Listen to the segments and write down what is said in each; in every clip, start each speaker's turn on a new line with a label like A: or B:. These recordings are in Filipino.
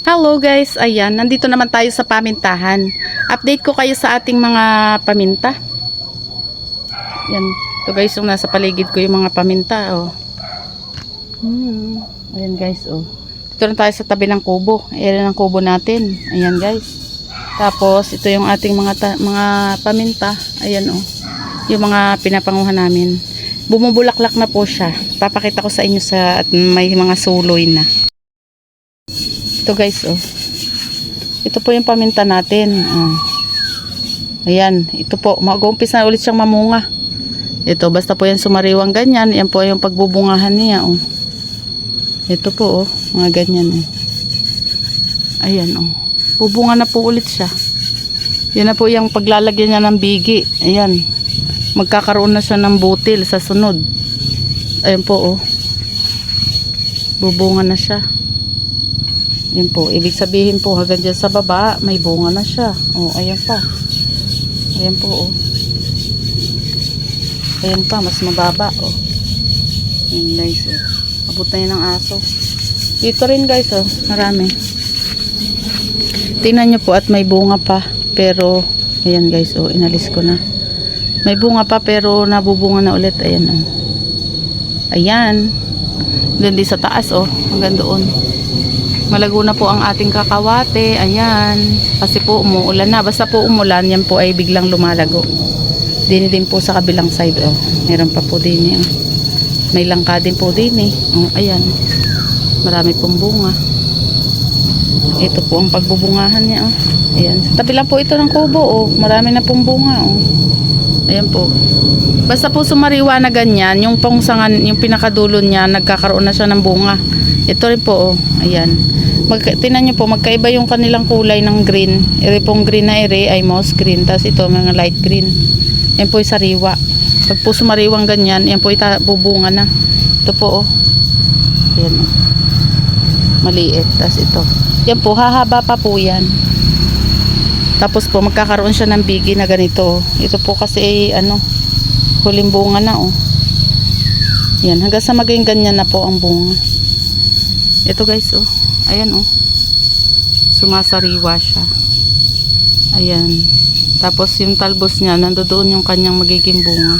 A: Hello guys, ayan, nandito naman tayo sa pamintahan. Update ko kayo sa ating mga paminta. Yan, ito guys yung nasa paligid ko yung mga paminta. Oh. Ayan guys, oh. Dito na tayo sa tabi ng kubo. Ayan ang kubo natin. Ayan guys. Tapos ito yung ating mga paminta. Ayan oh. Yung mga pinapanguhan namin. Bumubulaklak na po siya. Papakita ko sa inyo at may mga suloy na. Ito guys oh. Ito po yung paminta natin. Oh. Ayan, ito po. Mag-uumpisa na ulit siyang mamunga. Ito, basta po yan sumariwang ganyan. Yan po yung pagbubungahan niya oh. Ito po oh, mga ganyan oh. Ayan oh. Bubunga na po ulit siya. Yan na po yung paglalagyan niya ng bigi. Ayan. Magkakaroon na siya ng butil sa sunod. Ayan po oh. Bubunga na siya. Yan po, ibig sabihin po hanggang dyan sa baba may bunga na siya. Oh, ayan pa. Ayan po oh. Ayan pa, mas mababa oh. Ayan guys oh. Abot na yun ng aso. Dito rin guys oh, marami. Tingnan nyo po at may bunga pa. Pero, ayan guys oh, inalis ko na. May bunga pa pero nabubunga na ulit. Ayan oh. Ayan. Doon di sa taas oh, hanggang doon. Malago na po ang ating kakawate. Ayan. Kasi po umuulan na. Basta po umulan, yan po ay biglang lumalago. Dini din po sa kabilang side. Oh. Meron pa po din. Oh. May langka din po din. Oh, ayan. Marami pong bunga. Ito po ang pagbubungahan niya. Oh. Ayan. Sa tabi lang po ito ng kubo. Oh. Marami na pong bunga. Oh. Ayan po. Basta po sumariwa na ganyan. Yung pongsangan, yung pinakadulo niya, nagkakaroon na siya ng bunga. Ito rin po. Oh. Ayan. Tingnan nyo po, magkaiba yung kanilang kulay ng green. Ere pong green na ere ay moss green. Tapos ito, mga light green. Yan po yung sariwa. Pag po sumariwang ganyan, yan po bubunga na. Ito po, oh. Ayan, oh. Maliit. Tapos ito. Yan po, hahaba pa po yan. Tapos po, magkakaroon siya ng bigi na ganito. Ito po kasi, huling bunga na, oh. Yan, hanggang sa maging ganyan na po ang bunga. Ito guys, oh. Ayan oh. Sumasariwa siya. Ayan. Tapos yung talbos niya, nandoon yung kanyang magiging bunga.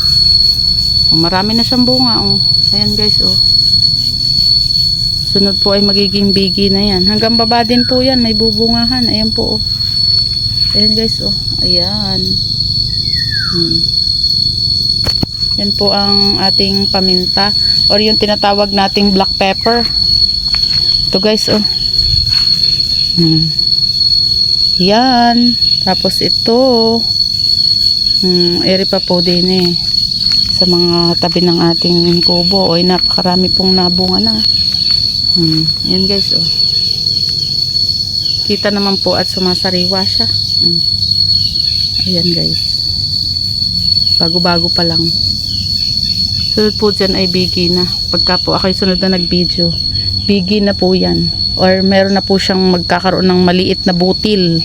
A: Oh, marami na siyang bunga oh. Ayan guys oh. Sunod po ay magiging bigi na yan. Hanggang baba din po yan, may bubungahan. Ayan po oh. Ayan guys oh. Ayan. Yan po ang ating paminta or yung tinatawag nating black pepper. Ito guys oh. Yan. Tapos ito. Eri pa po din eh. Sa mga tabi ng ating kubo. Oy, napakarami pong nabunga na. Yan guys oh. Kita naman po at sumasariwa siya. Ayan guys. Bago-bago pa lang. Sunod po dyan ay bigi na. Pagka po ako'y sunod na nag-video, bigi na po yan. Or meron na po siyang magkakaroon ng maliit na butil.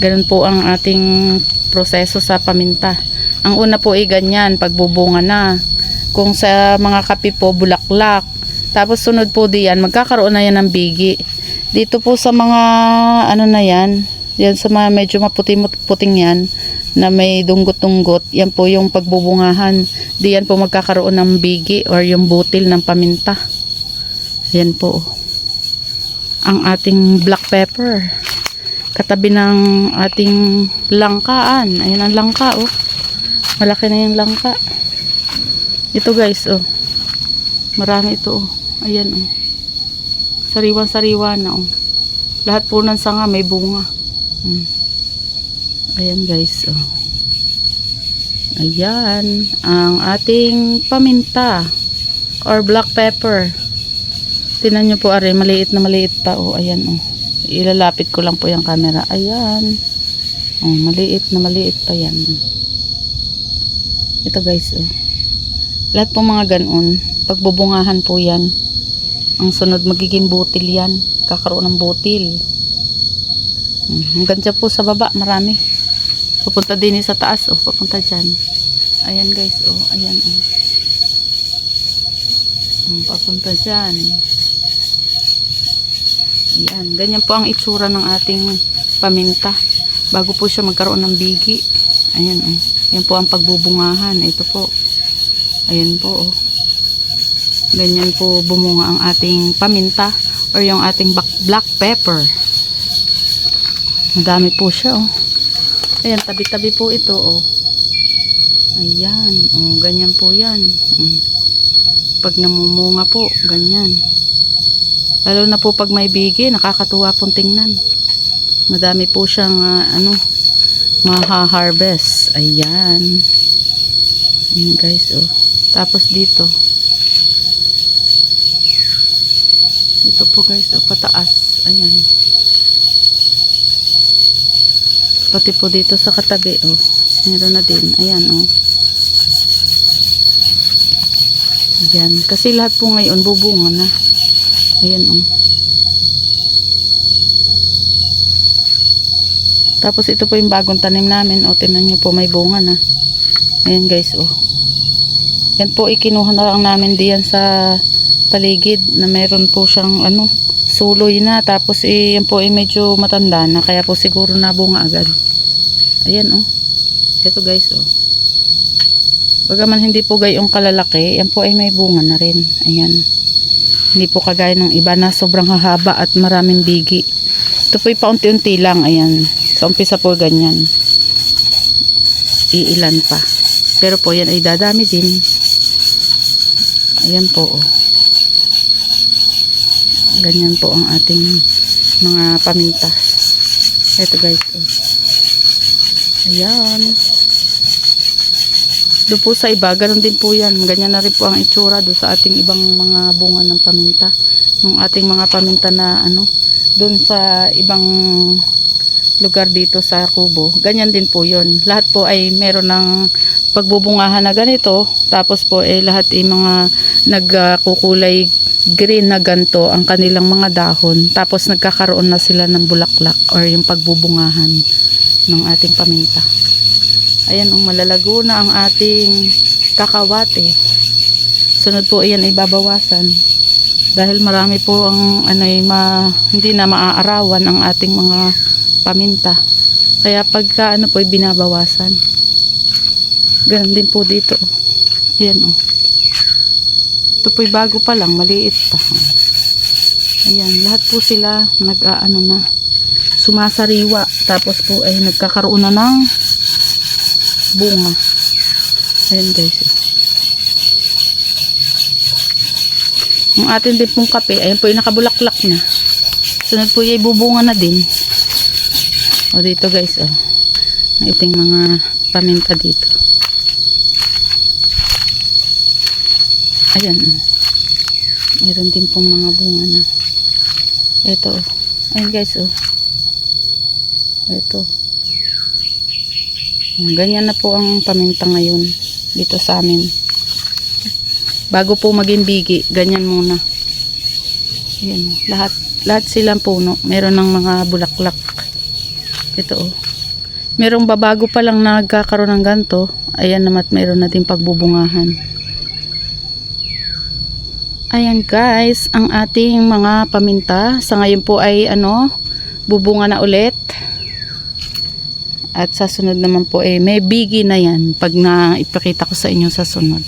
A: Ganun po ang ating proseso sa paminta. Ang una po ay ganyan, pagbubunga na. Kung sa mga kape po, bulaklak. Tapos sunod po diyan, magkakaroon na yan ng bigi. Dito po sa mga na yan, yan sa mga medyo maputing yan, na may dunggot-dunggot, yan po yung pagbubungahan. Diyan po magkakaroon ng bigi or yung butil ng paminta. Yan po ang ating black pepper. Katabi ng ating langkaan. Ayan ang langka oh. Malaki na yung langka. Ito guys oh. Marami ito oh. Ayan oh. Sariwan-sariwa na oh. Lahat po ng sanga may bunga. Ayan guys oh. Ayan ang ating paminta or black pepper. Tingnan nyo po are, maliit na maliit pa oh. Ayan oh. Ilalapit ko lang po yung camera. Ayan. Oh, maliit na maliit pa yan. Ito guys oh. Lahat po mga ganon, pagbubungahan po yan. Ang sunod magiging butil yan. Kakaroon ng butil. Hanggang dyan po sa baba, marami. Pupunta din sa taas oh. Papunta dyan. Ayan guys oh. Ayan oh. Papunta dyan. Ayan, ganyan po ang itsura ng ating paminta bago po siya magkaroon ng bigi. Ayan, oh. Yan po ang pagbubungahan. Ito po. Ayan po, oh. Ganyan po bumunga ang ating paminta or yung ating black pepper. Madami po siya, oh. Ayan, tabi-tabi po ito, oh. Ayan, oh, ganyan po yan. Pag namumunga po, ganyan. Lalo na po pag may bigi, nakakatuwa pong tingnan. Madami po siyang maha-harvest. Ayan. Ayan guys, oh. Tapos dito. Ito po guys, oh, pataas. Ayan. Pati po dito sa katabi, oh. Meron na din. Ayan, oh. Ayan. Kasi lahat po ngayon bubunga na. Ayan, oh. Tapos ito po yung bagong tanim namin. O, tingnan nyo po, may bunga na. Ayan guys, oh. Yan po, ikinuha na lang namin diyan sa paligid na meron po siyang suloy na. Tapos yan po ay medyo matanda na. Kaya po siguro nabunga agad. Ayan, oh. Ito guys, oh. Bagaman hindi po gayong kalalaki, yan po ay may bunga na rin. Ayan. Hindi po kagaya ng iba na sobrang hahaba at maraming bigi. Ito po paunti-unti lang. Ayan. Sa umpisa po ganyan. Iilan pa. Pero po yan ay dadami din. Ayan po. Oh. Ganyan po ang ating mga paminta. Ito guys. Oh. Ayan. Doon po sa iba, ganun din po yan. Ganyan na rin po ang itsura doon sa ating ibang mga bunga ng paminta. Yung ating mga paminta na doon sa ibang lugar dito sa kubo. Ganyan din po yun. Lahat po ay meron ng pagbubungahan na ganito. Tapos po ay lahat ay mga nagkukulay green na ganto ang kanilang mga dahon. Tapos nagkakaroon na sila ng bulaklak or yung pagbubungahan ng ating paminta. Ayan, malalago na ang ating kakawate. Sunod po ayan ay babawasan. Dahil marami po ang hindi na maaarawan ang ating mga paminta. Kaya pagka po ay binabawasan. Ganun din po dito. Ayan, oh. Ito po ay bago pa lang, maliit pa. Ayan, lahat po sila na sumasariwa. Tapos po ay nagkakaroon na ng bunga. Ayan guys. Yung atin din pong kape, ayan po yung nakabulaklak na. Sunod po yung bubunga na din. O dito guys, oh. Ang iting mga paminta dito. Ayan, oh. Meron din pong mga bunga na. Ito, oh. Ayan guys, oh. Ito. Ganyan na po ang paminta ngayon dito sa amin. Bago po maging bigi, ganyan muna. Ayan, lahat silang puno. Meron ng mga bulaklak. Ito, oh. Merong babago pa lang nagkakaroon ng ganto. Ayan naman, meron na din pagbubungahan. Ayan guys, ang ating mga paminta sa ngayon po ay bubunga na ulit. At sa sunod naman po may bigi na yan pag ipakita ko sa inyo sa sunod.